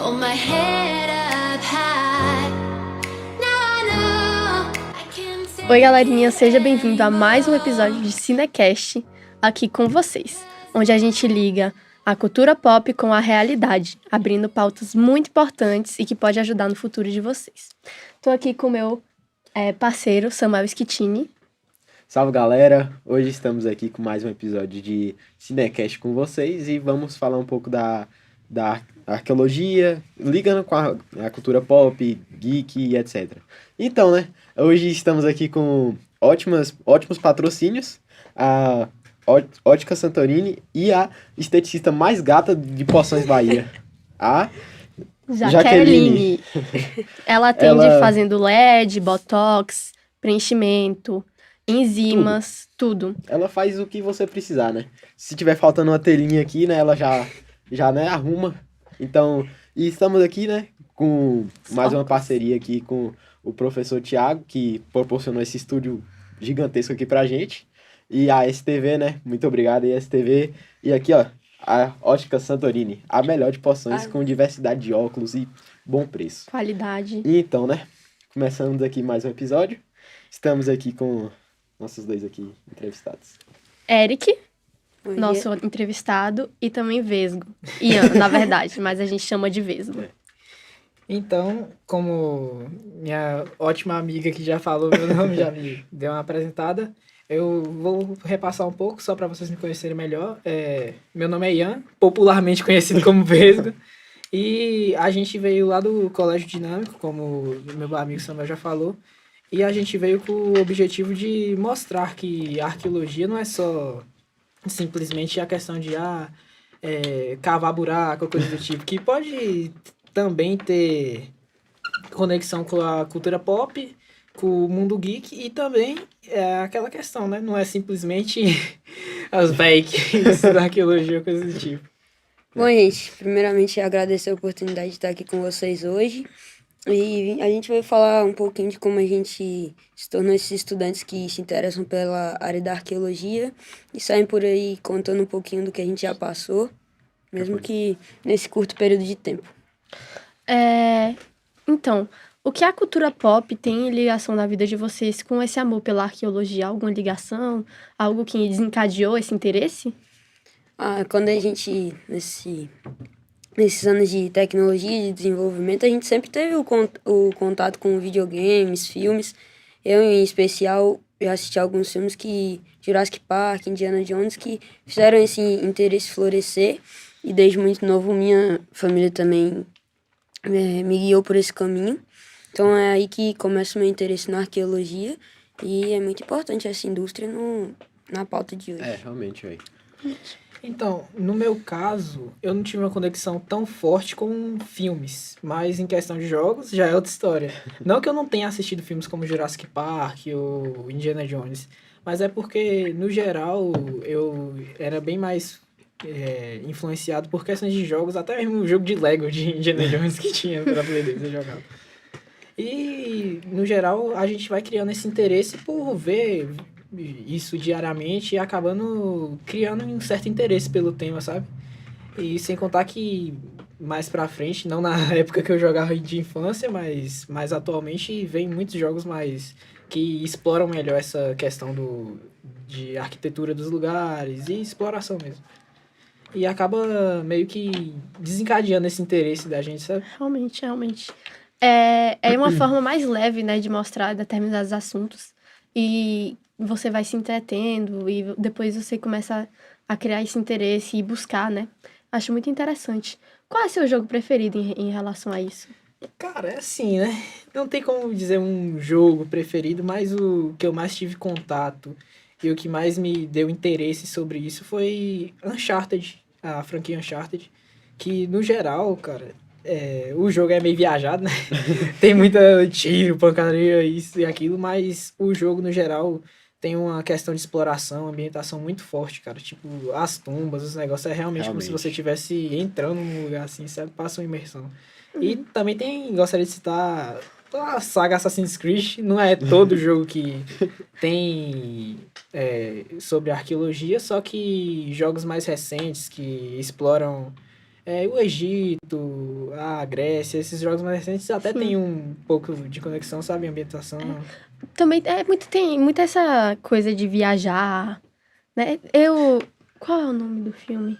Hold my head up high. Now I know I can say. Oi, galerinha, seja bem-vindo a mais um episódio de Cinecast aqui com vocês, onde a gente liga a cultura pop com a realidade, abrindo pautas muito importantes e que pode ajudar no futuro de vocês. Estou aqui com o meu parceiro, Samuel Schettini. Salve, galera! Hoje estamos aqui com mais um episódio de Cinecast com vocês e vamos falar um pouco da arqueologia, ligando com a cultura pop, geek e etc. Então, né, hoje estamos aqui com ótimos patrocínios, a Ótica Santorini e a esteticista mais gata de Poções Bahia, a Jaqueline. Ela atende fazendo LED, botox, preenchimento, enzimas, tudo. Ela faz o que você precisar, né? Se tiver faltando uma telinha aqui, né, ela já né, arruma. Então, e estamos aqui, né, com mais uma parceria aqui com o professor Thiago, que proporcionou esse estúdio gigantesco aqui pra gente. E a STV, né? Muito obrigado aí, STV. E aqui, ó, a Ótica Santorini, a melhor de poções com diversidade de óculos e bom preço. Qualidade. E então, né, começamos aqui mais um episódio. Estamos aqui com nossos dois aqui entrevistados. Eric, Oi. nosso entrevistado, e também Vesgo. Ian, na verdade, mas a gente chama de Vesgo. Então, como minha ótima amiga que já falou meu nome, já me deu uma apresentada, eu vou repassar um pouco só para vocês me conhecerem melhor. Meu nome é Ian, popularmente conhecido como Vesgo, e a gente veio lá do Colégio Dinâmico, como meu amigo Samuel já falou, e a gente veio com o objetivo de mostrar que a arqueologia não é só simplesmente a questão de cavar buraco, coisa do tipo, que pode também ter conexão com a cultura pop, com o mundo geek e também aquela questão, né? Não é simplesmente as fakes da arqueologia, coisa do tipo. Bom, gente, primeiramente agradecer a oportunidade de estar aqui com vocês hoje. E a gente vai falar um pouquinho de como a gente se tornou esses estudantes que se interessam pela área da arqueologia e saem por aí contando um pouquinho do que a gente já passou, mesmo que nesse curto período de tempo. Então, o que a cultura pop tem em ligação na vida de vocês com esse amor pela arqueologia? Alguma ligação? Algo que desencadeou esse interesse? Quando a gente, nesses anos de tecnologia e de desenvolvimento, a gente sempre teve o contato com videogames, filmes. Eu, em especial, já assisti alguns filmes que Jurassic Park, Indiana Jones, que fizeram esse interesse florescer. E desde muito novo, minha família também me guiou por esse caminho. Então é aí que começa o meu interesse na arqueologia. E é muito importante essa indústria na pauta de hoje. Realmente, velho. Então, no meu caso, eu não tive uma conexão tão forte com filmes, mas em questão de jogos já é outra história. Não que eu não tenha assistido filmes como Jurassic Park ou Indiana Jones, mas é porque, no geral, eu era bem mais influenciado por questões de jogos, até mesmo o jogo de Lego de Indiana Jones que tinha pra Play 2 eu jogava. E, no geral, a gente vai criando esse interesse por ver isso diariamente e acabando criando um certo interesse pelo tema, sabe? E sem contar que mais pra frente, não na época que eu jogava de infância, mas atualmente vem muitos jogos mais que exploram melhor essa questão de arquitetura dos lugares e exploração mesmo. E acaba meio que desencadeando esse interesse da gente, sabe? Realmente. É uma forma mais leve, né, de mostrar determinados assuntos. E você vai se entretendo e depois você começa a criar esse interesse e buscar, né? Acho muito interessante. Qual é o seu jogo preferido em relação a isso? Cara, é assim, né? Não tem como dizer um jogo preferido, mas o que eu mais tive contato e o que mais me deu interesse sobre isso foi Uncharted, a franquia Uncharted, que no geral, cara, o jogo é meio viajado, né? Tem muita tiro, pancadaria, isso e aquilo, mas o jogo no geral tem uma questão de exploração, ambientação muito forte, cara. Tipo, as tumbas, os negócios, é realmente como se você estivesse entrando num lugar assim, sabe? Passa uma imersão. E também gostaria de citar a saga Assassin's Creed. Não é todo jogo que tem sobre arqueologia, só que jogos mais recentes que exploram O Egito, a Grécia, esses jogos mais recentes até tem um pouco de conexão, sabe? Ambientação. Também tem muito essa coisa de viajar, né? Qual é o nome do filme?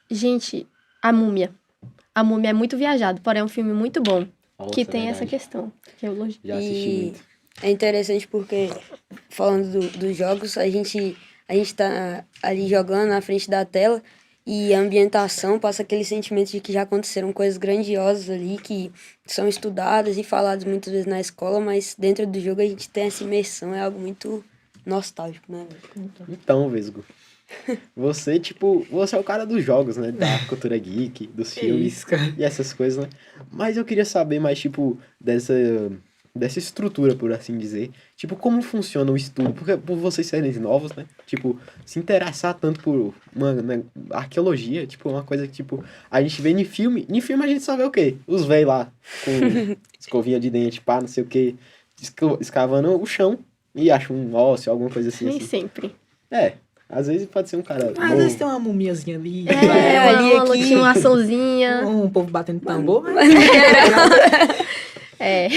Gente, A Múmia. A Múmia é muito viajado, porém é um filme muito bom. Nossa, Que tem essa verdade. questão. Que eu Já assisti E muito. é interessante porque, falando dos jogos, a gente tá ali jogando na frente da tela e a ambientação passa aquele sentimento de que já aconteceram coisas grandiosas ali, que são estudadas e faladas muitas vezes na escola, mas dentro do jogo a gente tem essa imersão, é algo muito nostálgico, né, velho? Então, Vesgo, você é o cara dos jogos, né? Da cultura geek, dos Que filmes isso, cara. e essas coisas, né? Mas eu queria saber mais, dessa estrutura, por assim dizer. Tipo, como funciona o estudo? Porque por vocês serem novos, né? Tipo, se interessar tanto por né, arqueologia, tipo, uma coisa que, tipo, a gente vê em filme. Em filme a gente só vê o quê? Os véi lá, com escovinha de dente, pá, não sei o quê, escavando o chão e acha um ósseo, alguma coisa assim. Nem assim. sempre. Às vezes pode ser um cara Às novo. vezes tem uma mumiazinha ali, ali uma aqui. continuaçãozinha. um povo batendo tambor, mas É.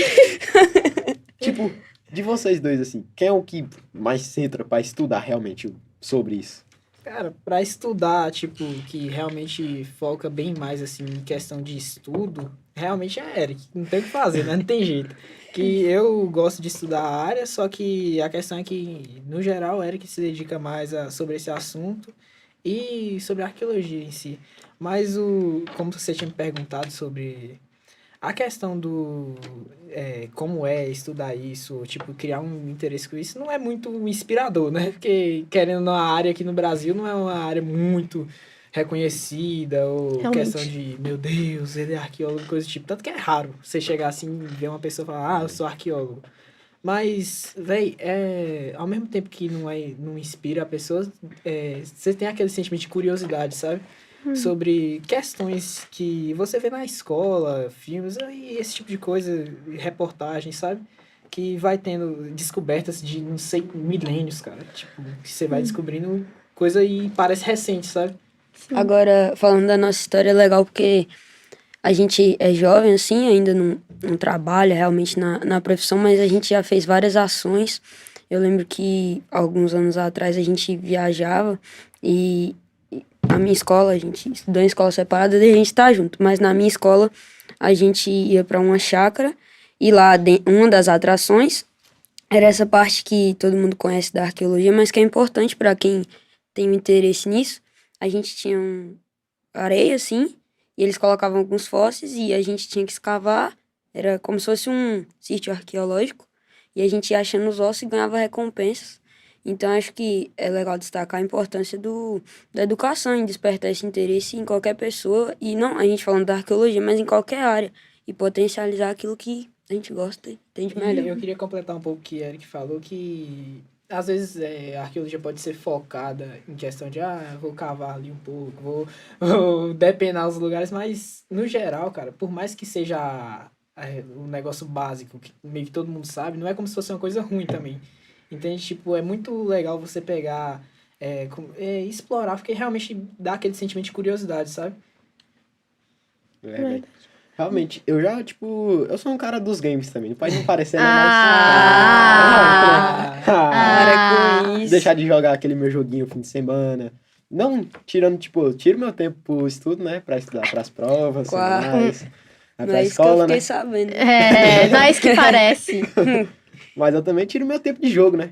Tipo, de vocês dois, assim, quem é o que mais se entra pra estudar realmente sobre isso? cara, pra estudar, tipo, que realmente foca bem mais, assim, em questão de estudo, realmente é Eric. Não tem o que fazer, né? Não tem jeito. Que eu gosto de estudar a área, só que a questão é que, no geral, o Eric se dedica mais sobre esse assunto e sobre a arqueologia em si. Mas como você tinha me perguntado sobre a questão como é estudar isso, tipo, criar um interesse com isso, não é muito inspirador, né? Porque, querendo ou não, a área aqui no Brasil não é uma área muito reconhecida, ou Realmente. questão de, meu Deus, ele é arqueólogo, coisa do tipo. Tanto que é raro você chegar assim e ver uma pessoa falar, eu sou arqueólogo. Mas, véi, ao mesmo tempo que não inspira a pessoa, você tem aquele sentimento de curiosidade, sabe? Sobre questões que você vê na escola, filmes e esse tipo de coisa, reportagens, sabe? Que vai tendo descobertas de, não sei, milênios, cara. Tipo, que você vai descobrindo coisa e parece recente, sabe? Agora, falando da nossa história, é legal porque a gente é jovem, assim, ainda não trabalha realmente na profissão, mas a gente já fez várias ações. Eu lembro que alguns anos atrás a gente viajava e a minha escola, a gente estudou em escola separada e a gente tá junto, mas na minha escola a gente ia para uma chácara e lá uma das atrações era essa parte que todo mundo conhece da arqueologia, mas que é importante para quem tem um interesse nisso. A gente tinha areia, assim, e eles colocavam alguns fósseis e a gente tinha que escavar. Era como se fosse um sítio arqueológico. E a gente ia achando os ossos e ganhava recompensas. Então, acho que é legal destacar a importância da educação em despertar esse interesse em qualquer pessoa. E não a gente falando da arqueologia, mas em qualquer área. E potencializar aquilo que a gente gosta e tem de E melhor. eu queria completar um pouco o que Eric falou, que às vezes a arqueologia pode ser focada em questão de, vou cavar ali um pouco, vou depenar os lugares, mas no geral, cara, por mais que seja um negócio básico, que meio que todo mundo sabe, não é como se fosse uma coisa ruim também. Entende? Tipo, é muito legal você pegar, explorar, porque realmente dá aquele sentimento de curiosidade, sabe? Velho. Realmente, eu sou um cara dos games também. Pode não parecer, né? Ah! Para com isso. Deixar de jogar aquele meu joguinho no fim de semana. Não tirando, eu tiro meu tempo pro estudo, né? Pra estudar pras provas, Claro. semanais, Não pra é isso que eu escola, fiquei né? sabendo. Não é isso que parece. Mas eu também tiro meu tempo de jogo, né?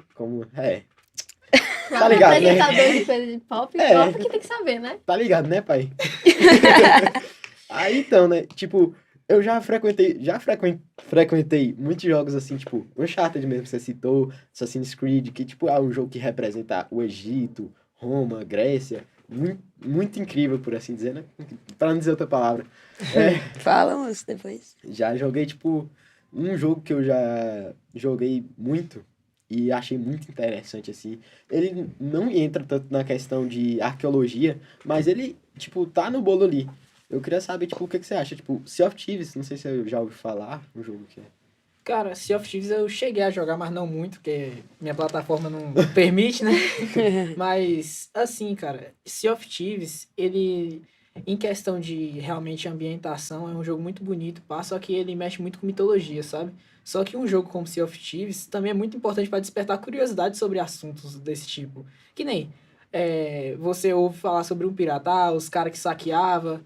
Tá ligado, né? Apresentador de coisa de pop, pop que tem que saber, né? Tá ligado, né, pai? Aí então, né? Tipo, eu já frequentei muitos jogos assim, tipo, Uncharted mesmo que você citou, Assassin's Creed, que tipo é um jogo que representa o Egito, Roma, Grécia. Muito, muito incrível, por assim dizer, né? Pra não dizer outra palavra. Fala, moço, depois. Já joguei, tipo, um jogo que eu já joguei muito e achei muito interessante, assim. Ele não entra tanto na questão de arqueologia, mas ele, tipo, tá no bolo ali. Eu queria saber, tipo, o que você acha? Tipo, Sea of Thieves, não sei se eu já ouvi falar, um jogo que é. Cara, Sea of Thieves eu cheguei a jogar, mas não muito, porque minha plataforma não permite, né? Mas, assim, cara, Sea of Thieves, ele Em questão de realmente ambientação, é um jogo muito bonito, pá, só que ele mexe muito com mitologia, sabe? Só que um jogo como Sea of Thieves também é muito importante para despertar curiosidade sobre assuntos desse tipo. Que nem você ouve falar sobre um pirata, os caras que saqueava,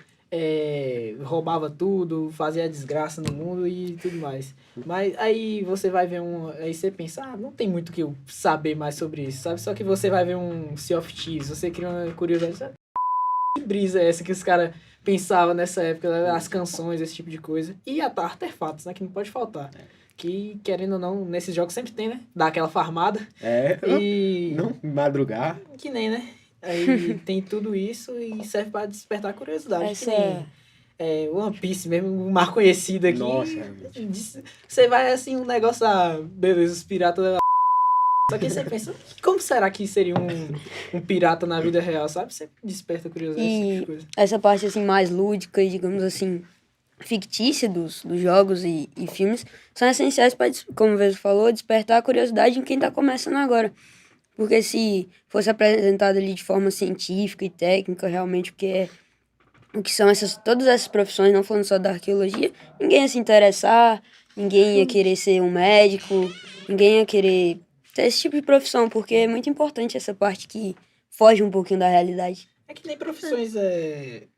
roubava tudo, fazia desgraça no mundo e tudo mais. Mas aí você vai ver aí você pensa, não tem muito o que eu saber mais sobre isso, sabe? Só que você vai ver um Sea of Thieves, você cria uma curiosidade, sabe? Que brisa é essa que os caras pensavam nessa época, né? As canções, esse tipo de coisa. E artefatos, né? Que não pode faltar. Que, querendo ou não, nesses jogos sempre tem, né? Dá aquela farmada. E... Não madrugar. Que nem, né? Aí tem tudo isso e serve pra despertar curiosidade. Que nem One Piece mesmo, o mais conhecido aqui. Nossa, realmente. Você vai assim, um negócio, beleza, os piratas... Só que você pensa, como será que seria um pirata na vida real, sabe? Você desperta curiosidade, esse tipo de coisa. Essa parte, assim, mais lúdica e, digamos assim, fictícia dos jogos e filmes são essenciais para, como o Veso falou, despertar a curiosidade em quem tá começando agora. Porque se fosse apresentado ali de forma científica e técnica, realmente, o que são todas essas profissões, não falando só da arqueologia, ninguém ia se interessar, ninguém ia querer ser um médico, ninguém ia querer ter esse tipo de profissão, porque é muito importante essa parte que foge um pouquinho da realidade. É que nem profissões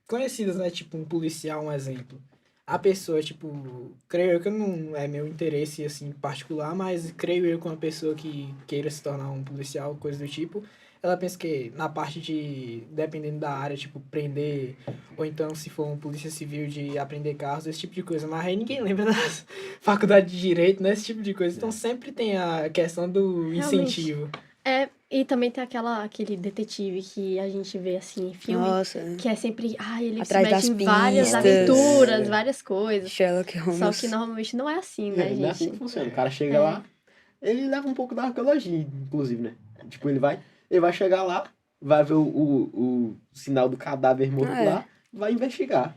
conhecidas, né? Tipo, um policial, um exemplo. A pessoa, tipo, creio eu que não é meu interesse, assim, particular, mas creio eu que uma pessoa que queira se tornar um policial, coisa do tipo, ela pensa que na parte de, dependendo da área, tipo, prender, ou então se for um polícia civil de aprender carros, esse tipo de coisa. Mas aí ninguém lembra das faculdades de direito, né? Esse tipo de coisa. Então sempre tem a questão do incentivo. E também tem aquele detetive que a gente vê, assim, em filme. Nossa. Que é sempre, ele Atrás se mete das em várias pistas. aventuras, várias coisas. Sherlock Holmes. Só que normalmente não é assim, né, Não é assim gente? que funciona. O cara chega lá, ele leva um pouco da arqueologia, inclusive, né? Tipo, ele vai chegar lá, vai ver o sinal do cadáver morto lá, vai investigar.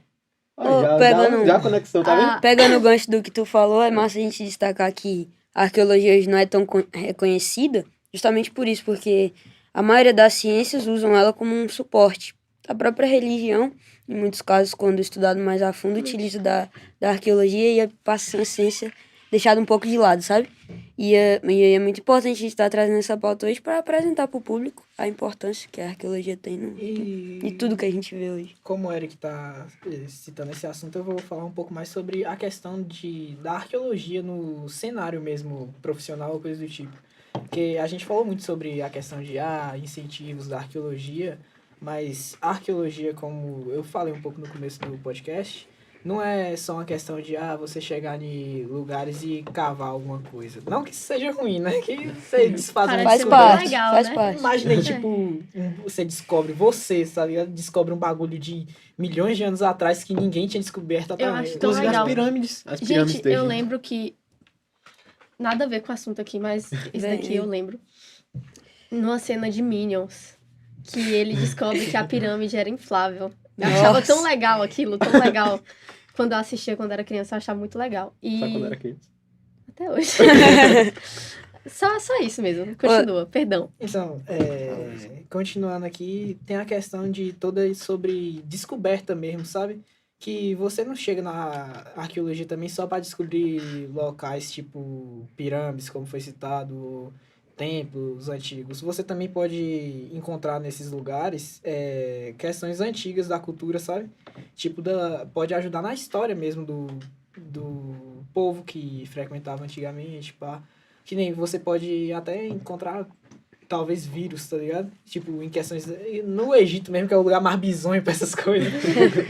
Já a conexão, tá vendo? Pegando o gancho do que tu falou, é massa a gente destacar que a arqueologia hoje não é tão reconhecida, justamente por isso, porque a maioria das ciências usam ela como um suporte. A própria religião, em muitos casos, quando estudado mais a fundo, utiliza da arqueologia e passa a ciência deixada um pouco de lado, sabe? E é muito importante a gente estar trazendo essa pauta hoje para apresentar para o público a importância que a arqueologia tem em tudo que a gente vê hoje. Como o Eric está citando esse assunto, eu vou falar um pouco mais sobre a questão da arqueologia no cenário mesmo profissional ou coisa do tipo. Porque a gente falou muito sobre a questão de incentivos da arqueologia, mas a arqueologia, como eu falei um pouco no começo do podcast, não é só uma questão de você chegar em lugares e cavar alguma coisa. Não que isso seja ruim, né? Que você desfaz uma Parece descoberta. legal, faz né? parte. Imagina aí, tipo, você descobre, tá ligado? Descobre um bagulho de milhões de anos atrás que ninguém tinha descoberto até Eu acho tão Inclusive legal. as pirâmides. As pirâmides Gente, do eu Egito. lembro que... Nada a ver com o assunto aqui, mas isso daqui eu lembro. Numa cena de Minions, que ele descobre que a pirâmide era inflável. Eu achava tão legal aquilo, tão legal. Quando eu assistia quando era criança, eu achava muito legal. E... Só quando era criança. Até hoje. só isso mesmo. Continua, perdão. Então, continuando aqui, tem a questão de toda sobre descoberta mesmo, sabe? Que você não chega na arqueologia também só para descobrir locais tipo pirâmides, como foi citado, ou templos antigos. Você também pode encontrar nesses lugares questões antigas da cultura, sabe? Tipo, pode ajudar na história mesmo do povo que frequentava antigamente, pá. Que nem você pode até encontrar, talvez, vírus, tá ligado? Tipo, em questões... No Egito mesmo, que é o lugar mais bizonho pra essas coisas.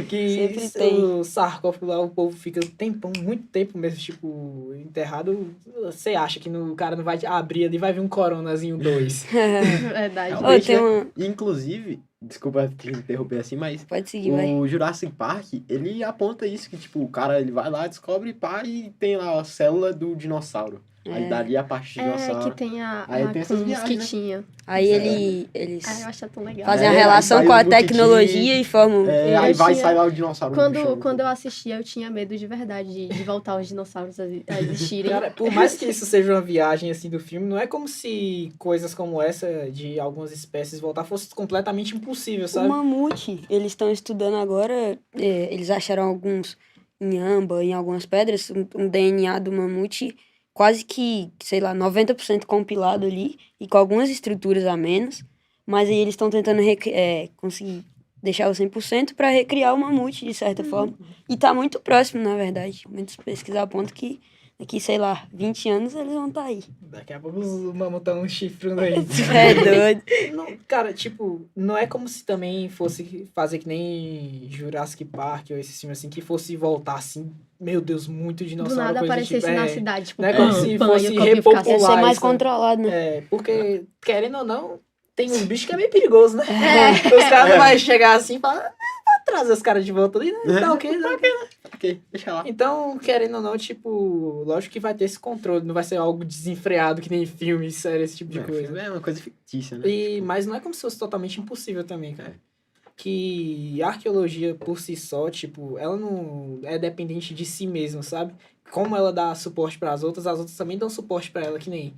Que Sempre tem. o sarcófago lá, o povo fica muito tempo mesmo, tipo, enterrado. Você acha que o cara não vai abrir ali e vai vir um coronazinho 2. Verdade. Realmente, tem né? uma... Inclusive, desculpa te interromper assim, mas Pode seguir, vai. o Jurassic Park, ele aponta isso, que tipo, o cara ele vai lá, descobre, pá, e tem lá a célula do dinossauro. Aí dali a parte de É, dinossauro. que tem a Aí tem essas com viagens, né? mosquitinho. Aí eles Ai, eu acho tão legal. fazem a aí relação sai com os a mosquitinhos, tecnologia e formam... É, Eu aí vai e tinha- sai lá o dinossauro no chão. Quando eu assistia, eu tinha medo de verdade de voltar os dinossauros a existirem. Cara, por mais que isso seja uma viagem assim do filme, não é como se coisas como essa de algumas espécies voltar fosse completamente impossível, O sabe? mamute, eles estão estudando agora, eles acharam alguns em amba, em algumas pedras, um DNA do mamute quase que, sei lá, 90% compilado ali e com algumas estruturas a menos, mas aí eles estão tentando conseguir deixar o 100% para recriar o mamute de certa forma. E tá muito próximo, na verdade. Muitos pesquisas apontam que daqui, sei lá, 20 anos eles vão estar aí. Daqui a pouco os mamutão chifrando aí. É doido. Não, cara, tipo, não é como se também fosse fazer que nem Jurassic Park ou esse filme assim, que fosse voltar assim, meu Deus, muito Do dinossauro, nada coisa aparecesse tipo, na cidade, tipo, não é como pã, se pã, fosse e o copinho ficasse- Deve ser repopular mais isso. controlado, né? É, porque, querendo ou não, tem uns bichos que é meio perigoso, né? Os caras não vão chegar assim e falar, vai trazer os caras de volta ali, né? Dá o quê? Dá o quê? Ok, deixa lá. Então, querendo ou não, tipo, lógico que vai ter esse controle, não vai ser algo desenfreado que nem filme, série, esse tipo de coisa. É uma coisa fictícia, né? Mas não é como se fosse totalmente impossível também, cara. Que a arqueologia por si só, tipo, ela não é dependente de si mesma, sabe? Como ela dá suporte para as outras também dão suporte para ela, que nem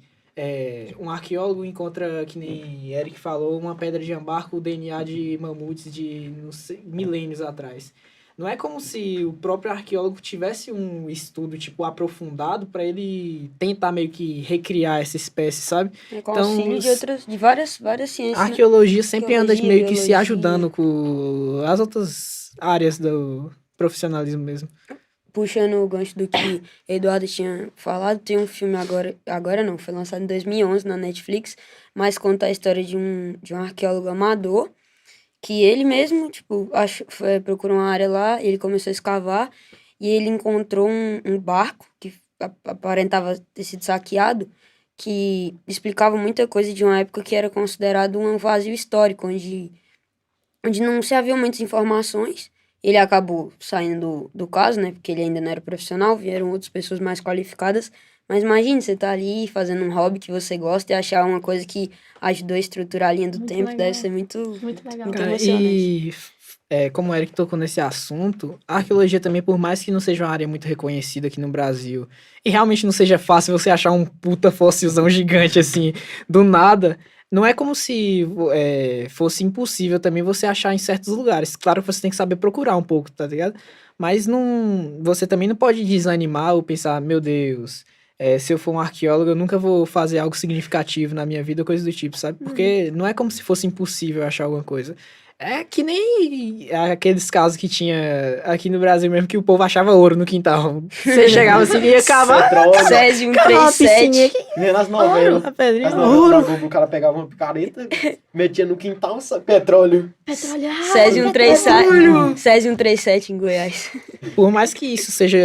um arqueólogo encontra, que nem Eric falou, uma pedra de ambar com o DNA de mamutes de não sei, milênios atrás. Não é como se o próprio arqueólogo tivesse um estudo, tipo, aprofundado para ele tentar meio que recriar essa espécie, sabe? Com Então, auxílio de várias ciências, A né? arqueologia sempre anda Arqueologia, meio que se biologia. ajudando com as outras áreas do profissionalismo mesmo. Puxando o gancho do que Eduardo tinha falado, tem um filme agora não, foi lançado em 2011 na Netflix, mas conta a história de um arqueólogo amador, que ele mesmo, tipo, procurou uma área lá, ele começou a escavar, e ele encontrou um barco que aparentava ter sido saqueado, que explicava muita coisa de uma época que era considerado um vazio histórico, onde não se haviam muitas informações. Ele acabou saindo do caso, né? Porque ele ainda não era profissional, vieram outras pessoas mais qualificadas. Mas imagine, você tá ali fazendo um hobby que você gosta e achar uma coisa que ajudou a estruturar a linha do Muito tempo, legal. deve ser muito Muito legal. Muito Cara, emocionante. como o Eric tocou nesse assunto, a arqueologia também, por mais que não seja uma área muito reconhecida aqui no Brasil, e realmente não seja fácil você achar um puta fossilzão gigante assim, do nada, não é como se fosse impossível também você achar em certos lugares. Claro que você tem que saber procurar um pouco, tá ligado? Mas você também não pode desanimar ou pensar, meu Deus, se eu for um arqueólogo, eu nunca vou fazer algo significativo na minha vida, coisa do tipo, sabe? Porque não é como se fosse impossível achar alguma coisa. É que nem aqueles casos que tinha aqui no Brasil mesmo, que o povo achava ouro no quintal. Você chegava assim e ia cavar, Petróleo. Césio cavar uma piscininha 137. aqui, Nem nas novelas. a pedrinha, As novelas ouro. da Globo, o cara pegava uma picareta, metia no quintal, petróleo. Petróleo. Césio 137. Césio 137 em Goiás. Por mais que isso seja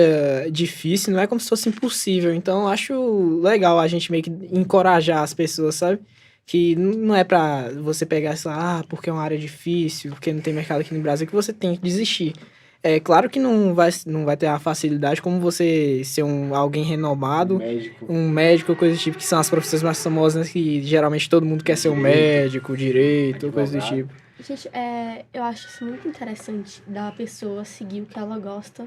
difícil, não é como se fosse impossível. Então, eu acho legal a gente meio que encorajar as pessoas, sabe? Que não é pra você pegar isso lá, porque é uma área difícil, porque não tem mercado aqui no Brasil, que você tem que desistir. É claro que não vai ter a facilidade como você ser alguém renomado, Médico. um médico, coisa do tipo, que são as profissões mais famosas, né, que geralmente todo mundo quer ser um médico, direito, coisa do Advogado. tipo. Gente, eu acho isso muito interessante da pessoa seguir o que ela gosta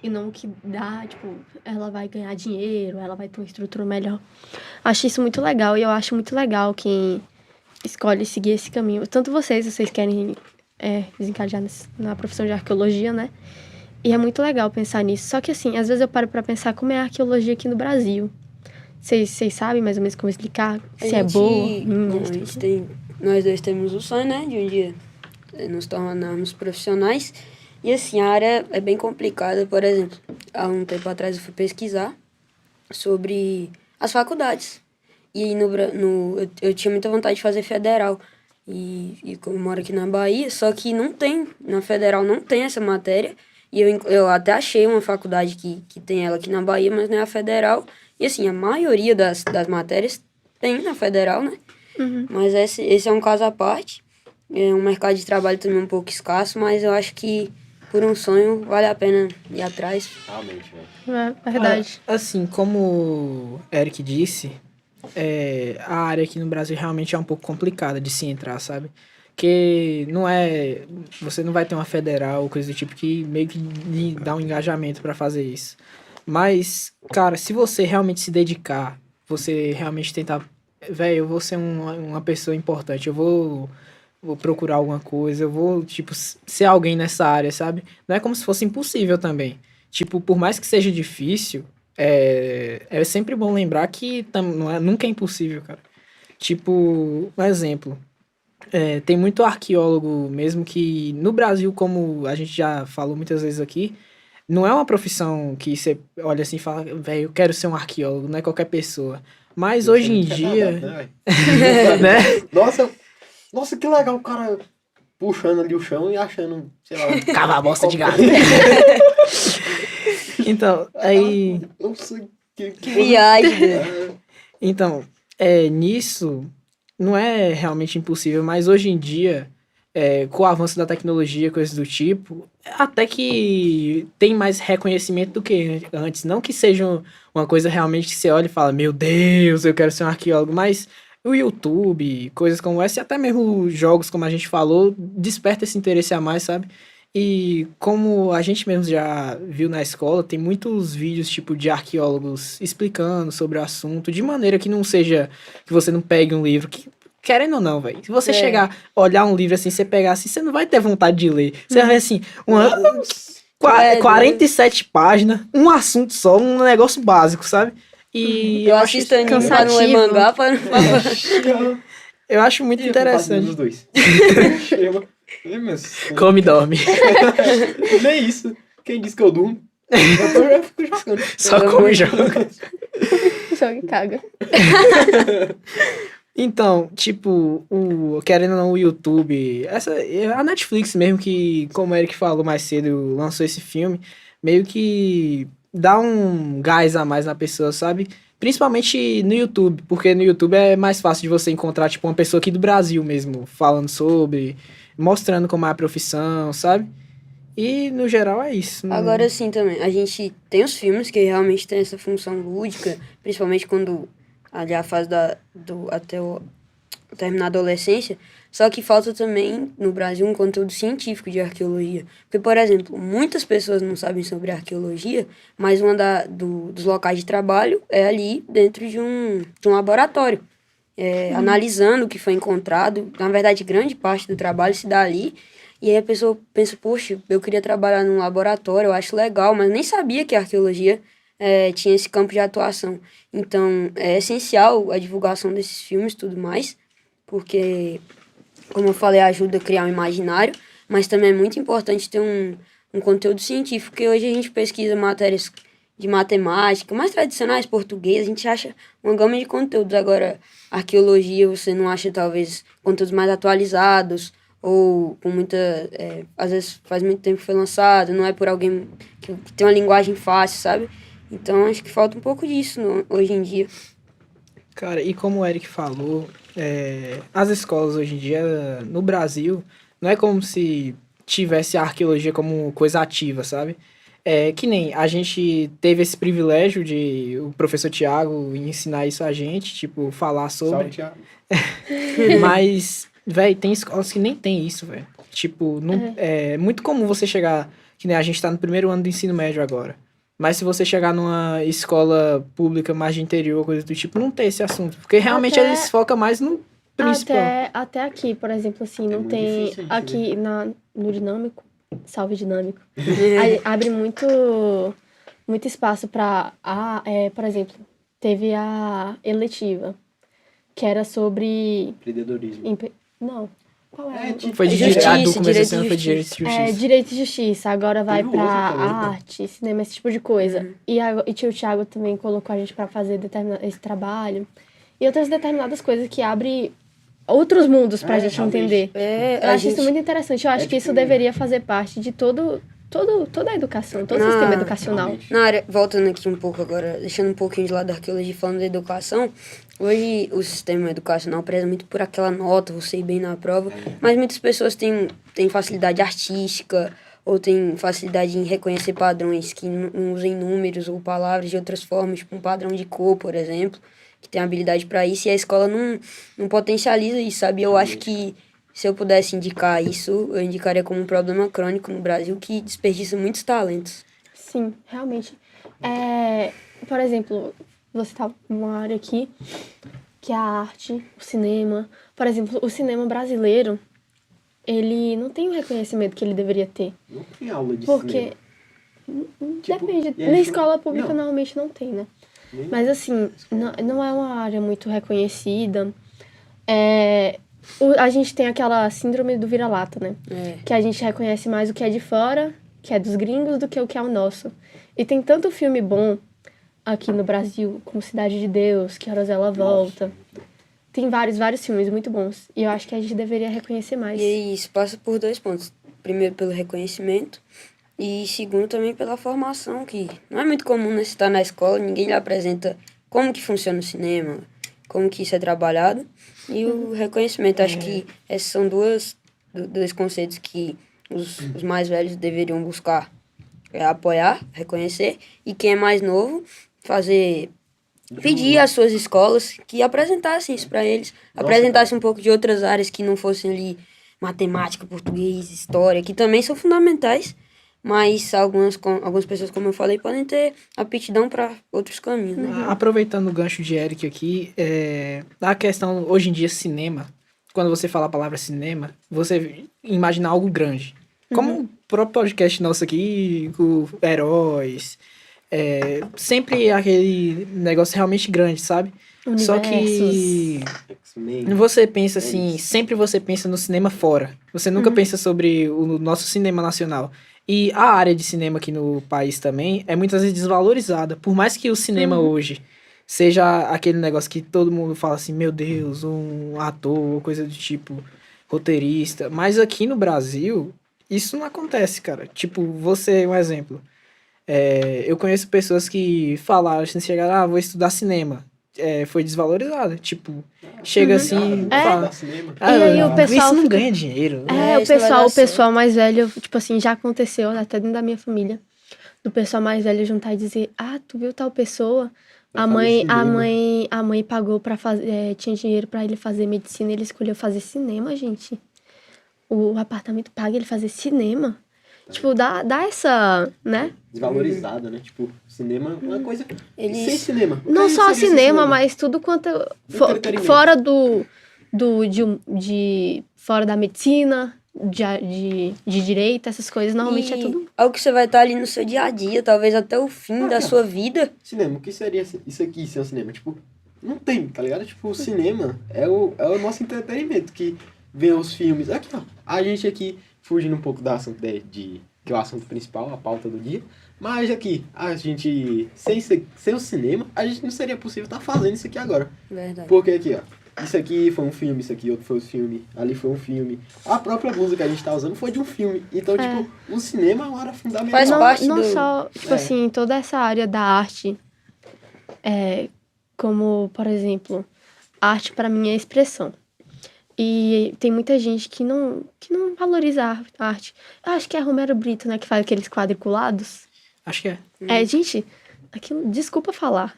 e não o que dá, tipo, ela vai ganhar dinheiro, ela vai ter uma estrutura melhor. Acho isso muito legal e eu acho muito legal quem escolhe seguir esse caminho. Tanto vocês querem desencadear na profissão de arqueologia, né? E é muito legal pensar nisso. Só que, assim, às vezes eu paro pra pensar como é a arqueologia aqui no Brasil. Vocês sabem mais ou menos como explicar? Se é boa, ruim, A gente nós dois temos o sonho, né, de um dia nos tornarmos profissionais. E assim, a área é bem complicada. Por exemplo, há um tempo atrás eu fui pesquisar sobre as faculdades. E eu tinha muita vontade de fazer federal. E como eu moro aqui na Bahia, só que na federal não tem essa matéria. E eu até achei uma faculdade que tem ela aqui na Bahia, mas não é a federal. E assim, a maioria das matérias tem na federal, né? Uhum. Mas esse é um caso à parte. É um mercado de trabalho também um pouco escasso, mas eu acho que por um sonho, vale a pena ir atrás. Realmente, velho. É verdade. Assim, como o Eric disse, a área aqui no Brasil realmente é um pouco complicada de se entrar, sabe? Porque não é... Você não vai ter uma federal ou coisa do tipo que meio que lhe dá um engajamento pra fazer isso. Mas, cara, se você realmente se dedicar, você realmente tentar... Velho, eu vou ser uma pessoa importante, eu vou procurar alguma coisa, eu vou, tipo, ser alguém nessa área, sabe? Não é como se fosse impossível também. Tipo, por mais que seja difícil, é sempre bom lembrar que nunca é impossível, cara. Tipo, um exemplo. Tem muito arqueólogo mesmo que no Brasil, como a gente já falou muitas vezes aqui, não é uma profissão que você olha assim e fala, velho, eu quero ser um arqueólogo, não é qualquer pessoa. Mas hoje em dia, Né, né? Nossa, que legal o cara puxando ali o chão e achando, sei lá... Cavar bosta de gato. Então, aí... Nossa, que Viagem. Então, nisso, não é realmente impossível, mas hoje em dia, com o avanço da tecnologia, coisas do tipo, até que tem mais reconhecimento do que antes. Não que seja uma coisa realmente que você olha e fala, meu Deus, eu quero ser um arqueólogo, mas o YouTube, coisas como essa, e até mesmo jogos, como a gente falou, desperta esse interesse a mais, sabe? E como a gente mesmo já viu na escola, tem muitos vídeos tipo de arqueólogos explicando sobre o assunto, de maneira que não seja que você não pegue um livro, que, querendo ou não, velho. Se você chegar, olhar um livro assim, você pegar assim, você não vai ter vontade de ler. Você vai ver assim, 47 páginas, um assunto só, um negócio básico, sabe? E Eu assisto anime pra não ler mangá, eu acho muito interessante. Os dois. Come e dorme. Nem isso. Quem disse que eu durmo? Eu fico jogando. Só come e joga. Joga e caga. Então, tipo, querendo ou não, o YouTube, a Netflix mesmo, que, como o Eric falou mais cedo, lançou esse filme, meio que dá um gás a mais na pessoa, sabe? Principalmente no YouTube, porque no YouTube é mais fácil de você encontrar, tipo, uma pessoa aqui do Brasil mesmo, falando sobre, mostrando como é a profissão, sabe? E, no geral, é isso. Agora sim também, a gente tem os filmes que realmente tem essa função lúdica, principalmente quando ali a fase terminar a adolescência, só que falta também no Brasil um conteúdo científico de arqueologia. Porque, por exemplo, muitas pessoas não sabem sobre arqueologia, mas dos locais de trabalho é ali dentro de um laboratório, analisando o que foi encontrado. Na verdade, grande parte do trabalho se dá ali. E aí a pessoa pensa, poxa, eu queria trabalhar num laboratório, eu acho legal, mas nem sabia que a arqueologia tinha esse campo de atuação. Então, é essencial a divulgação desses filmes e tudo mais, porque, como eu falei, ajuda a criar um imaginário, mas também é muito importante ter um conteúdo científico, porque hoje a gente pesquisa matérias de matemática, mais tradicionais, português, a gente acha uma gama de conteúdos. Agora, arqueologia, você não acha, talvez, conteúdos mais atualizados, ou com às vezes faz muito tempo que foi lançado, não é por alguém que tem uma linguagem fácil, sabe? Então, acho que falta um pouco disso hoje em dia. Cara, e como o Eric falou, as escolas hoje em dia, no Brasil, não é como se tivesse a arqueologia como coisa ativa, sabe? Que nem a gente teve esse privilégio de o professor Tiago ensinar isso a gente, tipo, falar sobre. Salve, Thiago. Mas, velho, tem escolas que nem tem isso, velho. Tipo, é muito comum você chegar, que nem a gente tá no primeiro ano do ensino médio agora. Mas se você chegar numa escola pública mais de interior, coisa do tipo, não tem esse assunto. Porque realmente eles focam mais no principal. Até aqui, por exemplo, assim, não muito tem... difícil, Aqui no Dinâmico, salve Dinâmico, abre muito espaço para... por exemplo, teve a eletiva, que era sobre... Empreendedorismo. Não. Qual é? Foi de Justiça, a do começo direito desse ano de foi de direito de justiça. Direito e justiça. Agora vai Teve pra outra também, pô. arte, cinema, esse tipo de coisa. E tio Thiago também colocou a gente pra fazer esse trabalho. E outras determinadas coisas que abrem outros mundos pra gente realmente. entender. Eu acho isso muito interessante. Eu acho que isso tipo- deveria fazer parte de toda a educação, todo o sistema educacional. Realmente. Na área, voltando aqui um pouco agora, deixando um pouquinho de lado da arqueologia e falando da educação, hoje o sistema educacional preza muito por aquela nota, você ir bem na prova, mas muitas pessoas têm facilidade artística ou tem facilidade em reconhecer padrões que não usem números ou palavras de outras formas, tipo um padrão de cor, por exemplo, que tem habilidade para isso, e a escola não potencializa isso, sabe? Eu acho que se eu pudesse indicar isso, eu indicaria como um problema crônico no Brasil que desperdiça muitos talentos. Sim, realmente. Por exemplo, você tá numa área aqui que é a arte, o cinema. Por exemplo, o cinema brasileiro, ele não tem o reconhecimento que ele deveria ter. Não tem aula de Porque Tipo, depende. e Na eles escola não- pública não. normalmente não tem, né? Nem- Mas assim, não é uma área muito reconhecida. A gente tem aquela síndrome do vira-lata, né? Que a gente reconhece mais o que é de fora, que é dos gringos, do que o que é o nosso. E tem tanto filme bom aqui no Brasil, como Cidade de Deus, que a Rosela volta. Tem vários filmes muito bons. E eu acho que a gente deveria reconhecer mais. E isso passa por 2 pontos. Primeiro, pelo reconhecimento. E segundo, também pela formação, que não é muito comum, né? Você tá na escola, ninguém lhe apresenta como que funciona o cinema, como que isso é trabalhado. E o reconhecimento. Acho que esses são dois conceitos que os mais velhos deveriam buscar. Apoiar, reconhecer. E quem é mais novo, pedir às suas escolas que apresentassem isso para eles. Apresentassem um pouco de outras áreas que não fossem ali matemática, português, história, que também são fundamentais, mas algumas pessoas, como eu falei, podem ter aptidão para outros caminhos, né? Aproveitando o gancho de Eric aqui, a questão, hoje em dia, cinema, quando você fala a palavra cinema, você imagina algo grande. Como o próprio podcast nosso aqui, com heróis, sempre aquele negócio realmente grande, sabe? Só que X-Men. você pensa assim, sempre você pensa no cinema fora. Você nunca pensa sobre o nosso cinema nacional. E a área de cinema aqui no país também é muitas vezes desvalorizada. Por mais que o cinema hoje seja aquele negócio que todo mundo fala assim, meu Deus, um ator, ou coisa do tipo, roteirista. Mas aqui no Brasil, isso não acontece, cara. Tipo, você, um exemplo. Eu conheço pessoas que falaram, assim, chegaram, vou estudar cinema. Foi desvalorizada. Tipo, chega assim, fala, Cinema. E aí o pessoal isso não fica- ganha dinheiro. isso não vai dar O pessoal mais velho, tipo assim, já aconteceu até dentro da minha família. Do pessoal mais velho juntar e dizer, tu viu tal pessoa? Vai A fazer mãe, a cinema. mãe, a mãe pagou pra fazer, tinha dinheiro pra ele fazer medicina, ele escolheu fazer cinema, gente. O apartamento paga ele fazer cinema. Tipo, dá essa, né? Desvalorizada, né? Tipo, cinema é uma coisa... Eles- Sem cinema. O Não que só seria sem cinema, mas tudo quanto Entretenimento. fora fora da medicina, de direito, essas coisas, normalmente é tudo. Algo que você vai estar ali no seu dia a dia, talvez até o fim da sua vida. Cinema, o que seria isso aqui sem o cinema? Tipo, não tem, tá ligado? Tipo, o cinema é o nosso entretenimento, que vê os filmes. Aqui, ó, a gente aqui, fugindo um pouco do assunto que é o assunto principal, a pauta do dia, mas aqui, a gente, sem o cinema, a gente não seria possível estar fazendo isso aqui agora. Verdade. Porque aqui, ó, isso aqui foi um filme, isso aqui outro foi um filme, ali foi um filme. A própria blusa que a gente tá usando foi de um filme. Então, tipo, o cinema é uma área fundamental. Faz parte Não do- só, tipo assim, toda essa área da arte, como, por exemplo, arte pra mim é expressão. E tem muita gente que não valoriza a arte. Eu acho que é Romero Brito, né, que faz aqueles quadriculados. Acho que é. Gente, aquilo, desculpa falar.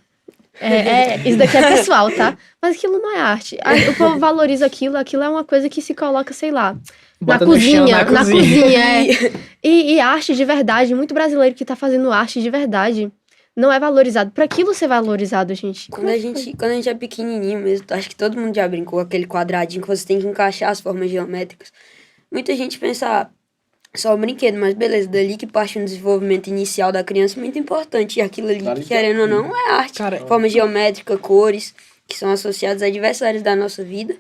Isso daqui é pessoal, tá? Mas aquilo não é arte. O povo valoriza aquilo é uma coisa que se coloca, sei lá, Bota na no chão, cozinha. na Na cozinha. cozinha, E arte de verdade, muito brasileiro que tá fazendo arte de verdade, não é valorizado. Pra aquilo ser valorizado, gente. Quando a gente é pequenininho mesmo, acho que todo mundo já brincou com aquele quadradinho que você tem que encaixar as formas geométricas. Muita gente pensa, só um brinquedo, mas beleza, dali que parte um desenvolvimento inicial da criança muito importante. E aquilo ali, Claro que querendo ou não, é arte. Cara, Forma geométrica, cores, que são associadas a diversas áreas da nossa vida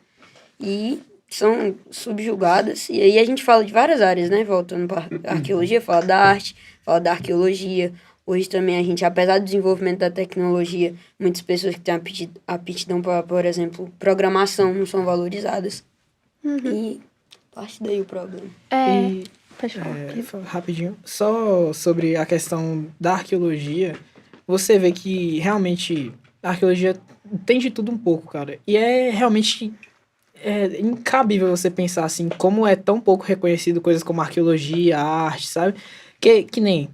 e são subjugadas. E aí a gente fala de várias áreas, né? Voltando para arqueologia, fala da arte, fala da arqueologia. Hoje também a gente, apesar do desenvolvimento da tecnologia, muitas pessoas que têm aptidão para, por exemplo, programação não são valorizadas. E parte daí o problema. E, Pode falar. rapidinho, só sobre a questão da arqueologia, você vê que realmente a arqueologia tem de tudo um pouco, cara. E realmente é incabível você pensar assim, como é tão pouco reconhecido coisas como arqueologia, arte, sabe? Que nem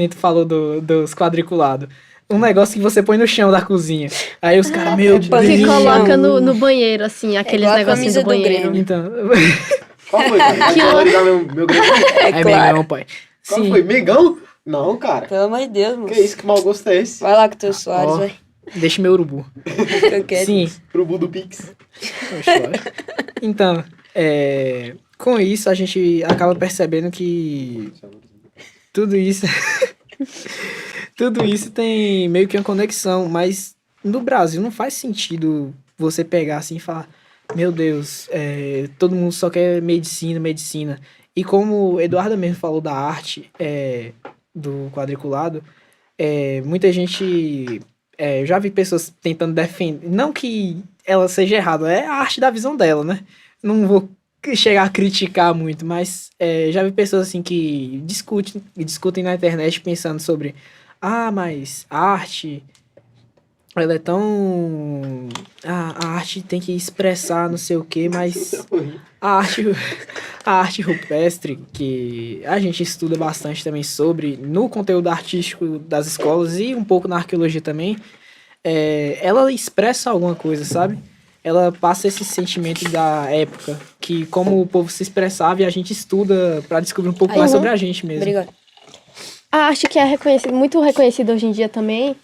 tu falou dos quadriculados. Um negócio que você põe no chão da cozinha. Aí os caras, meu pano Que de Deus. coloca no banheiro, assim, aqueles igual a negocinhos camisa do do banheiro. Grêmio. Então, Qual foi, cara? Vai valorizar meu Grêmio. é Mengão, pai. Qual Sim. foi? Megão? Não, cara. Pelo amor de Deus, moço. Que isso, que mau gosto é esse? Vai lá com o teu Soares, Ó, vai. deixa meu urubu. Fica quieto. Sim. Pro Bu do Pix. Eu choro. Então, com isso a gente acaba percebendo que tudo isso tudo isso tem meio que uma conexão, mas no Brasil não faz sentido você pegar assim e falar, meu Deus, todo mundo só quer medicina. E como o Eduardo mesmo falou da arte do quadriculado, muita gente... eu já vi pessoas tentando defender, não que ela seja errada, é a arte da visão dela, né? Não vou chegar a criticar muito, mas já vi pessoas assim que discutem na internet pensando sobre mas a arte, ela é tão... a arte tem que expressar não sei o quê, mas a arte rupestre, que a gente estuda bastante também sobre, no conteúdo artístico das escolas e um pouco na arqueologia também, ela expressa alguma coisa, sabe? Ela passa esse sentimento da época, que como o povo se expressava e a gente estuda para descobrir um pouco mais sobre a gente mesmo. Obrigado. A arte que é muito reconhecida hoje em dia também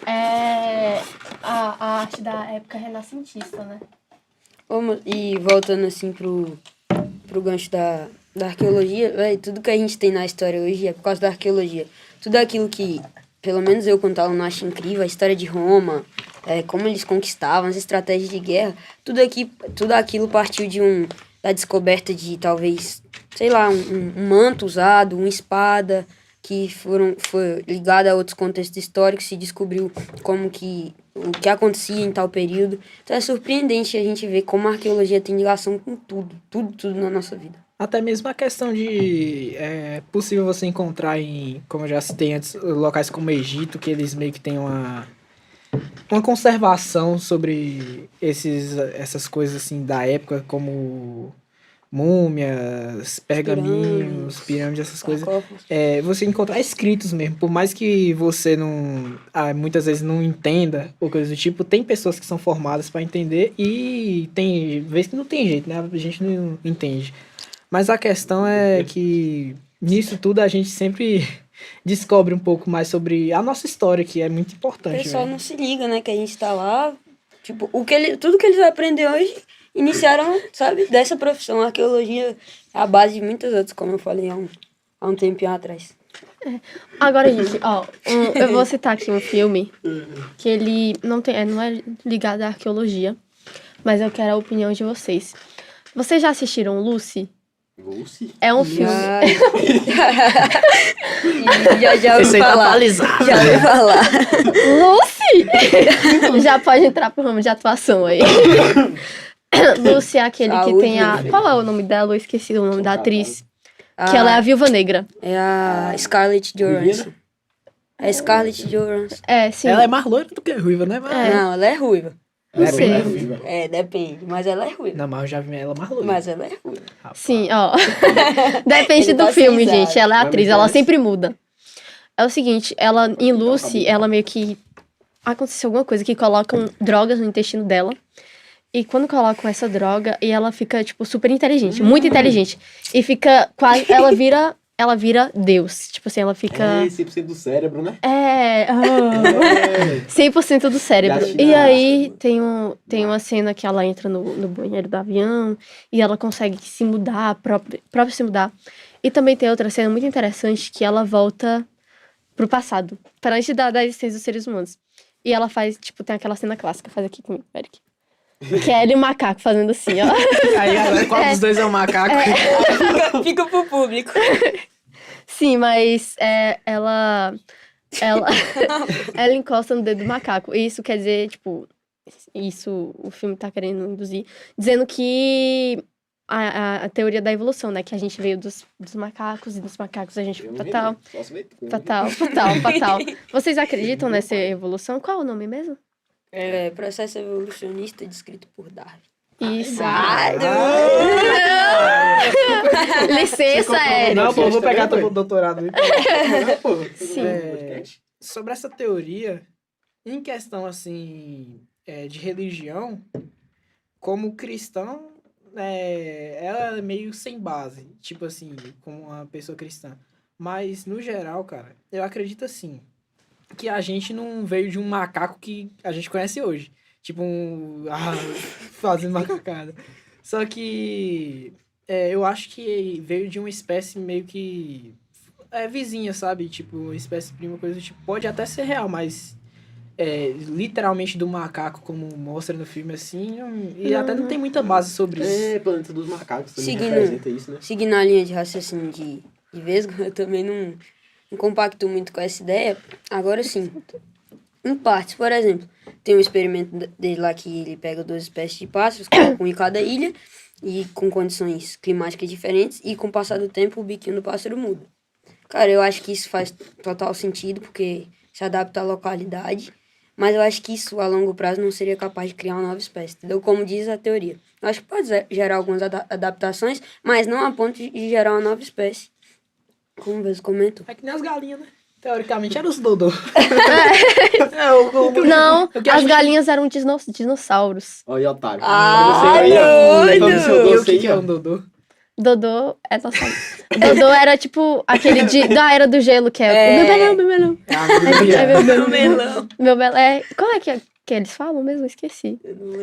é a arte da época renascentista, né? E voltando assim pro gancho da arqueologia, véi, tudo que a gente tem na história hoje é por causa da arqueologia. Tudo aquilo que, pelo menos eu quando aluno acho incrível, a história de Roma, como eles conquistavam, as estratégias de guerra, tudo aquilo partiu da descoberta de talvez, sei lá, um manto usado, uma espada, que foi ligada a outros contextos históricos, se descobriu o que acontecia em tal período. Então é surpreendente a gente ver como a arqueologia tem ligação com tudo na nossa vida. Até mesmo a questão de... É possível você encontrar como eu já citei antes, locais como o Egito, que eles meio que têm uma conservação sobre essas coisas assim da época, como múmias, pergaminhos, pirâmides, essas coisas. Você encontrar escritos mesmo, por mais que você muitas vezes não entenda ou coisa do tipo, tem pessoas que são formadas para entender e tem vezes que não tem jeito, né? A gente não entende. Mas a questão é que nisso tudo a gente sempre descobre um pouco mais sobre a nossa história, que é muito O importante. pessoal não se liga, né? Que a gente tá lá, tipo, tudo que eles vão aprender hoje, iniciaram, sabe, dessa profissão. A arqueologia é a base de muitas outras, como eu falei há um tempinho atrás. Agora, gente, eu vou citar aqui um filme que ele não é ligado à arqueologia, mas eu quero a opinião de vocês. Vocês já assistiram Lucy? Lucy? É um filme... Já ouvi falar. Já ouvi falar. Lucy! Já pode entrar pro ramo de atuação aí. Lucy é aquele que Saúde, tem a... meu Qual é o nome dela? Eu esqueci o nome da atriz. Ah, Que ela é a Viúva Negra. É a Scarlett Johansson. É Scarlett Johansson. Sim. Ela é mais loira do que ruiva, né? Não, ela é ruiva. Não É sei. bem ruiva. Depende. Mas ela é ruiva. Não, mas eu já vi ela mais loira. Mas ela é ruiva. Sim, Depende Ele do tá filme, sem gente. Ela é Mas atriz, me ela parece. sempre muda. É o seguinte, ela em Lucy, ela meio que... Aconteceu alguma coisa que colocam drogas no intestino dela. E quando colocam essa droga, e ela fica, tipo, super inteligente. Muito inteligente. E fica quase... Ela vira Deus. Tipo assim, ela fica... 100% do cérebro, né? 100% do cérebro. Já E aí tem uma cena que ela entra no banheiro do avião e ela consegue se mudar, próprio se mudar. E também tem outra cena muito interessante que ela volta pro passado, para antes da existência dos seres humanos. E ela faz, tipo, tem aquela cena clássica, faz aqui comigo, Eric. Que é ele e o macaco fazendo assim, ó. Aí agora qual dos dois é o macaco? Fica pro público. Sim, mas ela encosta no dedo do macaco. E isso quer dizer, tipo, isso o filme tá querendo induzir, dizendo que a teoria da evolução, né? Que a gente veio dos macacos e dos macacos a gente foi fatal. Vocês acreditam nessa evolução? Qual é o nome mesmo? Processo evolucionista descrito por Darwin. Isso. Licença, Eric. Não, pô, eu vou pegar também, teu doutorado. Sim. Sobre essa teoria, em questão, assim, de religião, como cristão, ela é meio sem base. Tipo assim, como uma pessoa cristã. Mas, no geral, cara, eu acredito assim, que a gente não veio de um macaco que a gente conhece hoje. Tipo fazendo macacada. Só que eu acho que veio de uma espécie meio que vizinha, sabe? Tipo, espécie prima, coisa do tipo. Pode até ser real, mas literalmente do macaco, como mostra no filme, assim, e até não tem muita base sobre isso. Planeta dos Macacos também Seguindo. representa isso, né? Seguindo a linha de raciocínio de Vesgo, eu também não compacto muito com essa ideia. Agora sim, em partes, por exemplo, tem um experimento dele lá que ele pega 2 espécies de pássaros, coloca um em cada ilha, e com condições climáticas diferentes, e com o passar do tempo o biquinho do pássaro muda. Cara, eu acho que isso faz total sentido, porque se adapta à localidade, mas eu acho que isso a longo prazo não seria capaz de criar uma nova espécie, entendeu? Como diz a teoria. Eu acho que pode gerar algumas adaptações, mas não a ponto de gerar uma nova espécie. Como você comentou. É que nem as galinhas, né? Teoricamente eram os Dodô. Não, o que a as gente- galinhas eram dinossauros. Olha, otário. Ah, Aí, doido! seu E o doce aí, que é ó. um Dodô? Dodô é nossa. Dodô era tipo aquele da Era do Gelo, que é o meu melão. Ah, Meu melão. Qual é que eles falam mesmo? Eu esqueci.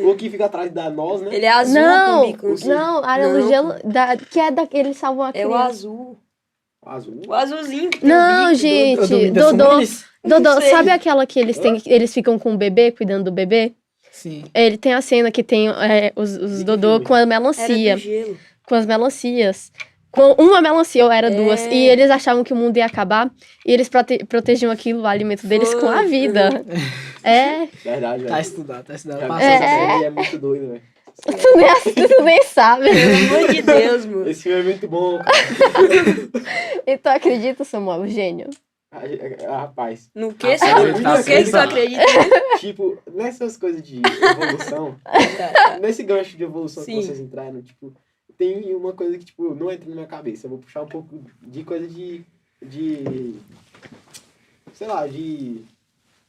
O que fica atrás da noz, né? Ele é azul com Não, bico. assim. não, a Era do Não, Gelo, que é eles salvam a É o criança. azul. Azul. O azulzinho. que tem Não, o bico. gente, Não Dodô, sei. sabe aquela que eles ficam com o bebê, cuidando do bebê? Sim. Ele tem a cena que tem os Dodô filme? com a Era melancia. do gelo. Com as melancias. Com uma melancia, ou era 2. É. E eles achavam que o mundo ia acabar. E eles protegiam aquilo, o alimento deles, com a Foi. vida. É. Verdade, velho. Tá estudado. Já Passou vi essa essa série. série, é muito doido, velho. Tu nem sabe. Pelo amor de Deus, mano. Esse filme é muito bom. Então acredita, Samuel, gênio. Rapaz. No que, Ah, Samuel? ele tá No que tu sendo- acredita? Tipo, nessas coisas de evolução, nesse gancho de evolução Sim. que vocês entraram, tipo, tem uma coisa que, tipo, não entra na minha cabeça. Eu vou puxar um pouco de coisa de sei lá, de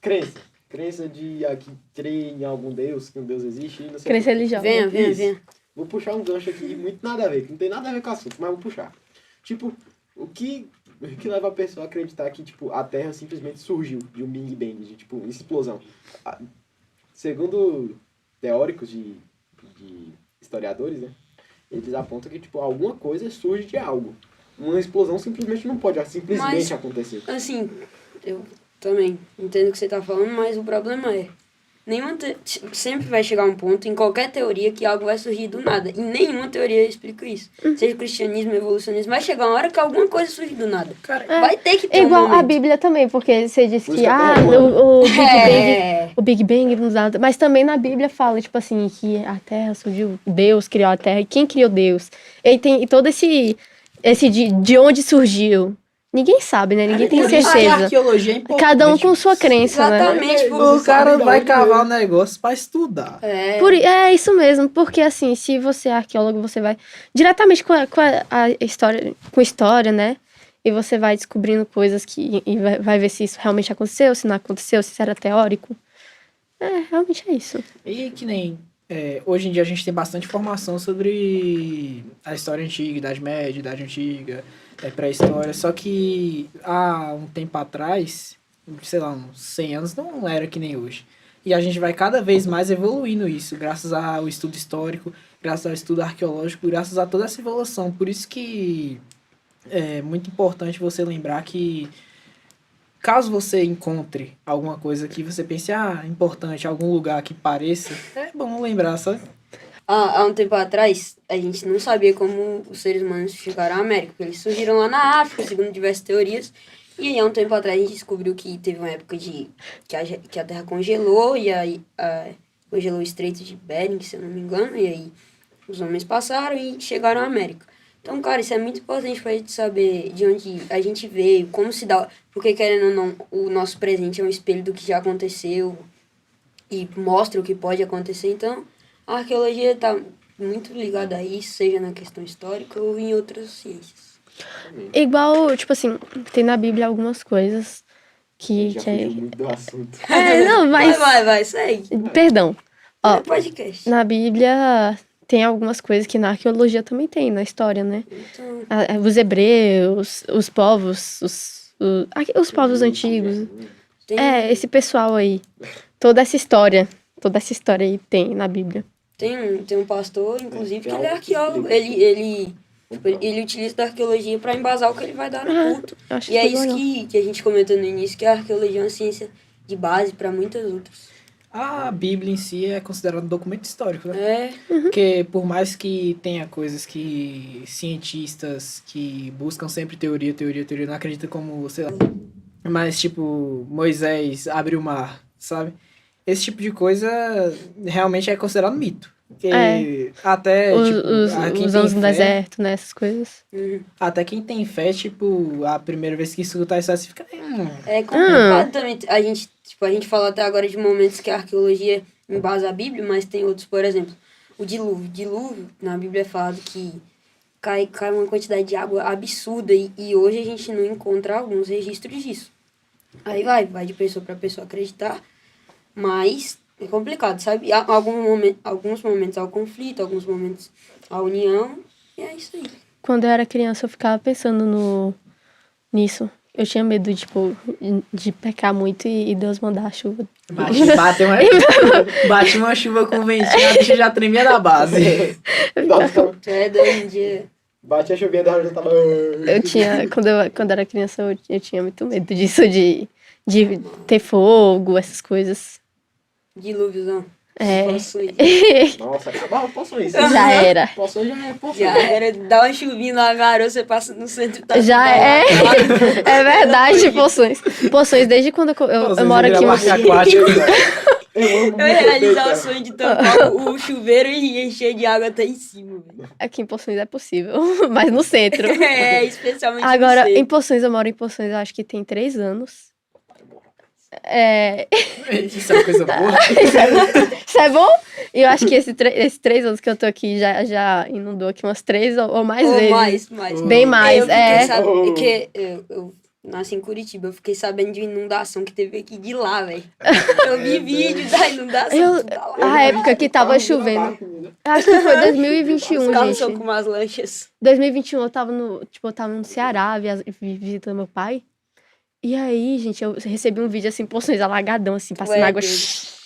crença. Crença de que crê em algum Deus, que um Deus existe. Não sei Crença o quê. religiosa. Venha. Isso. Vou puxar um gancho aqui, muito nada a ver, que não tem nada a ver com o assunto, mas vou puxar. Tipo, o que leva a pessoa a acreditar que, tipo, a Terra simplesmente surgiu de um Big Bang, de, tipo, explosão? Segundo teóricos de historiadores, né, eles apontam que, tipo, alguma coisa surge de algo. Uma explosão simplesmente não pode simplesmente acontecer. Assim, eu também entendo o que você tá falando, mas o problema é... sempre vai chegar um ponto em qualquer teoria que algo vai surgir do nada. E nenhuma teoria explica isso. Seja o cristianismo, evolucionismo, vai chegar uma hora que alguma coisa surge do nada. Vai ter que ter Igual um momento. a Bíblia também, porque você disse Por que isso que a Terra é o Big Bang. É. O Big Bang nos dá. Mas também na Bíblia fala, tipo assim, que a Terra surgiu, Deus criou a Terra. E quem criou Deus? E tem todo esse de onde surgiu. Ninguém sabe, né? Ninguém tem Por isso que a certeza. arqueologia é importante. Cada um com sua crença, né? Exatamente. tipo, O cara sabe da vai onde cavar o veio. negócio pra estudar. É isso mesmo, porque assim, se você é arqueólogo, você vai diretamente com a história, né? E você vai descobrindo coisas e vai ver se isso realmente aconteceu, se não aconteceu, se isso era teórico. Realmente é isso. E que nem... hoje em dia a gente tem bastante informação sobre a história antiga, Idade Média, Idade Antiga, pré-história. Só que há um tempo atrás, sei lá, uns 100 anos, não era que nem hoje. E a gente vai cada vez mais evoluindo isso, graças ao estudo histórico, graças ao estudo arqueológico, graças a toda essa evolução. Por isso que é muito importante você lembrar que caso você encontre alguma coisa que você pense, importante, algum lugar que pareça, é bom lembrar, sabe? Há um tempo atrás, a gente não sabia como os seres humanos chegaram à América, porque eles surgiram lá na África, segundo diversas teorias. E aí, há um tempo atrás, a gente descobriu que teve uma época que a Terra congelou, e aí congelou o Estreito de Bering, se eu não me engano, e aí os homens passaram e chegaram à América. Então, cara, isso é muito importante pra gente saber de onde a gente veio, como se dá... Porque, querendo ou não, o nosso presente é um espelho do que já aconteceu e mostra o que pode acontecer. Então, A arqueologia está muito ligada a isso, seja na questão histórica ou em outras ciências. Igual, tipo assim, tem na Bíblia algumas coisas que... Já que é... fugiu muito do assunto. Não, mas... Vai, segue. Perdão. Ó, É podcast. na Bíblia tem algumas coisas que na arqueologia também tem, na história, né? Então, Os hebreus, os povos, os povos antigos. tem, Esse pessoal aí. Toda essa história aí tem na Bíblia. tem um pastor, inclusive, que Tem ele é algo que arqueólogo. explica. Ele utiliza da arqueologia para embasar o que ele vai dar no culto. Eu acho E é que isso legal. que a gente comentou no início, que a arqueologia é uma ciência de base para muitas outras. A Bíblia em si é considerada um documento histórico, né? É, Porque por mais que tenha coisas que cientistas que buscam sempre teoria, não acreditam como, sei lá. Mas tipo, Moisés abriu o mar, sabe? Esse tipo de coisa realmente é considerado mito. Porque até, quem Os tem anos no fé, deserto, né? Essas coisas. até quem tem fé, tipo, a primeira vez que escuta isso, você fica... é complicado também. A gente falou até agora de momentos que a arqueologia embasa a Bíblia, mas tem outros, por exemplo, o dilúvio. Dilúvio, na Bíblia é falado que cai uma quantidade de água absurda e hoje a gente não encontra alguns registros disso. Aí vai de pessoa para pessoa acreditar, mas é complicado, sabe? Alguns momentos há o conflito, alguns momentos a união, e é isso aí. Quando eu era criança, eu ficava pensando nisso. Eu tinha medo, tipo, de pecar muito e Deus mandar a chuva. Bate uma chuva com ventinho, a bicha já tremia na base. Nossa, Tu é doido, dia. bate a chuvinha da já tava... Eu tinha, quando eu era criança, eu tinha muito medo disso, de ter fogo, essas coisas. Dilúviozão. É. Poções. Nossa, acabava, posso isso. Já era. Posso já é, posso. Já era, dá uma chuvinha na garoa, você passa no centro tá Já é. É verdade, Poções. Poções, desde quando eu moro aqui. Eu amo Eu ia realizar o muito sonho de tampar o chuveiro e encher de água até em cima, velho. Aqui em Poções é possível, mas no centro. É, especialmente Agora, você. em Poções, eu moro em Poções, eu acho que tem 3 anos. Isso é uma coisa boa. Isso é bom? E eu acho que esses 3 anos que eu tô aqui já inundou aqui umas 3 ou mais Ou vezes. mais. Bem mais, Eu fiquei Oh. que eu nasci em Curitiba, eu fiquei sabendo de inundação que teve aqui de lá, velho. Eu vi vídeo da inundação, tudo lá. A época que tava chovendo. Eu acho que foi 2021, Os carros são gente. com umas lanchas. 2021 eu tava no Ceará, visitando meu pai. E aí, gente, eu recebi um vídeo assim, Poções alagadão, assim, passando Ué, água. Deus.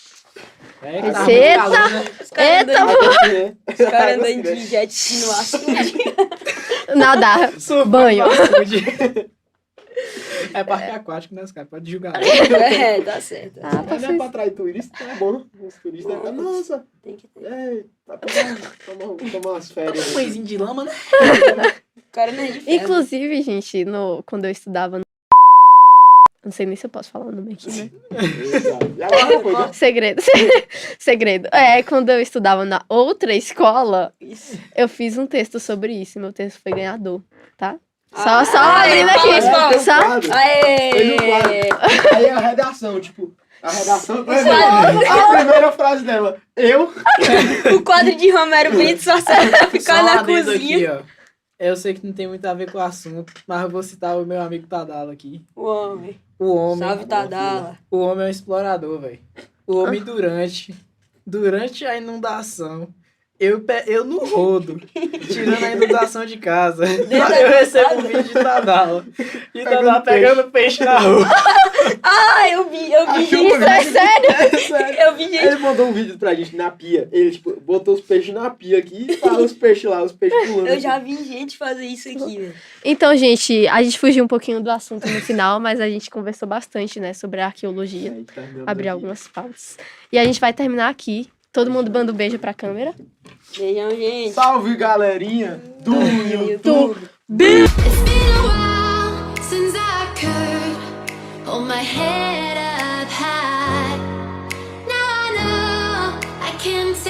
É, que tava Eita! muito calor, né? Os caras Eita, andando, os caras andando de jet ski no açude. Nadar, Surfando banho. no açude. É parque aquático, né, os caras? Pode julgar. É, tá certo. Ah, Não é pra atrair turista, é bom. Os turistas ficam, nossa, Tem que ter. vai tomar umas férias. Um coisinho de lama, né? O cara não é de ferro. Inclusive, gente, quando eu estudava no... Não sei nem se eu posso falar o nome aqui, né? Exato. E agora foi, né? Segredo. Segredo. Quando eu estudava na outra escola, Isso. eu fiz um texto sobre isso. Meu texto foi ganhador, tá? Ah, Só abrindo palmas, aqui. palmas. Só... Fez um Aê! quadro. Aí a redação, tipo, a primeira frase dela, eu... O quadro de Romero Brito só serve pra ficar Só um na adendo cozinha. aqui, ó. Eu sei que não tem muito a ver com o assunto, mas eu vou citar o meu amigo Tadala aqui. O homem. O homem. Salve, Tadala. O homem é um explorador, velho. O homem durante a inundação, eu no rodo, tirando a inundação de casa. da Eu recebo casa? um vídeo de Tadala. E Tadala pegando peixe na rua. Ah, eu vi gente. Isso é sério? Sério. Eu vi gente. Ele mandou um vídeo pra gente na pia. Ele, tipo, botou os peixes na pia aqui e tá os peixes lá, os peixes pulando. Eu já vi gente fazer isso aqui, velho. Então, gente, a gente fugiu um pouquinho do assunto no final, mas a gente conversou bastante, né, sobre a arqueologia. Aí, tá dando Abrir aqui. algumas pautas. E a gente vai terminar aqui. Todo mundo manda um beijo pra câmera. Beijão, gente. Salve, galerinha do YouTube. YouTube. It's been a while since I could hold my head up high. Now I know I can take